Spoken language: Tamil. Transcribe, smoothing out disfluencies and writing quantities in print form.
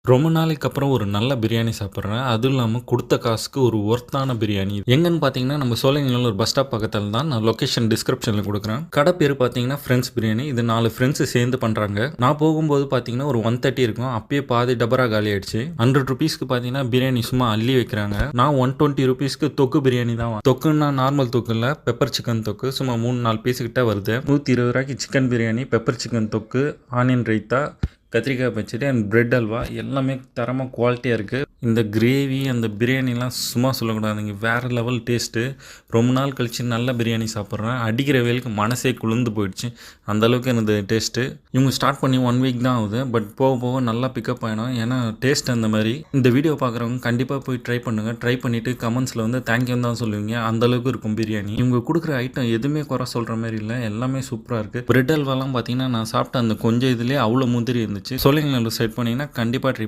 ரொம்ப நாளைக்கு அப்புறம் ஒரு நல்ல பிரியாணி சாப்பிட்றேன். அதுவும் இல்லாம குடுத்த காசுக்கு ஒரு ஒர்த்தான பிரியாணி. எங்கன்னு பார்த்தீங்கன்னா, நம்ம சோலைங்கல்ல ஒரு பஸ் ஸ்டாப் பக்கத்துல தான். நான் லொகேஷன் டிஸ்கிரிப்ஷன்ல குடுக்குறேன். கடை பேரு பார்த்தீங்கன்னா, ஃப்ரெண்ட்ஸ் பிரியாணி. இது 4 ஃப்ரெண்ட்ஸ் சேர்ந்து பண்றாங்க. நான் போகும்போது பார்த்தீங்கன்னா, ஒரு 130 இருக்கும். அப்பயே பாதி டபரா காலி ஆயிடுச்சு. ₹100க்கு பார்த்தீங்கன்னா, பிரியாணி சும்மா அள்ளி வைக்கிறாங்க. நான் ₹120க்கு தொக்கு பிரியாணி தான் தொக்குன்னா நார்மல் தொக்கு இல்ல. பெப்பர் சிக்கன் தொக்கு. சும்மா 3, 4 பீஸ் கிட்ட வருது. ₹120க்கு சிக்கன் பிரியாணி, பெப்பர் சிக்கன் தொக்கு, ஆனியன் ரைத்தா, கத்திரிக்காய் பச்சடி அண்ட் பிரெட் அல்வா எல்லாமே தரமாக குவாலிட்டியாக இருக்குது. இந்த கிரேவி அந்த பிரியாணிலாம் சும்மா சொல்லக்கூடாதுங்க, வேறு லெவல் டேஸ்ட்டு. ரொம்ப நாள் கழித்து நல்ல பிரியாணி சாப்பிட்றேன். அடிக்கிற வேலுக்கு மனசே குளிர்ந்து போயிடுச்சு, அந்தளவுக்கு எனக்கு டேஸ்ட்டு. இவங்க ஸ்டார்ட் பண்ணி 1 வீக் தான் ஆகுது, பட் போக போக நல்லா பிக்கப் ஆகிடும். ஏன்னா டேஸ்ட் அந்த மாதிரி. இந்த வீடியோ பார்க்குறவங்க கண்டிப்பாக போய் ட்ரை பண்ணுங்கள். ட்ரை பண்ணிவிட்டு கமெண்ட்ஸில் வந்து தேங்க்யூன்னு தான் சொல்லுவீங்க, அந்தளவுக்கு இருக்கும் பிரியாணி. இவங்க கொடுக்குற ஐட்டம் எதுவுமே குறை சொல்கிற மாதிரி இல்லை, எல்லாமே சூப்பராக இருக்குது. பிரெட் அல்வாலாம் பார்த்தீங்கன்னா நான் சாப்பிட்ட அந்த கொஞ்சம் இதுலேயே அவ்வளோ முந்திரி இருந்துச்சு. சோலைங்கல்ல சைட் பண்ணிங்கன்னா கண்டிப்பாக ட்ரை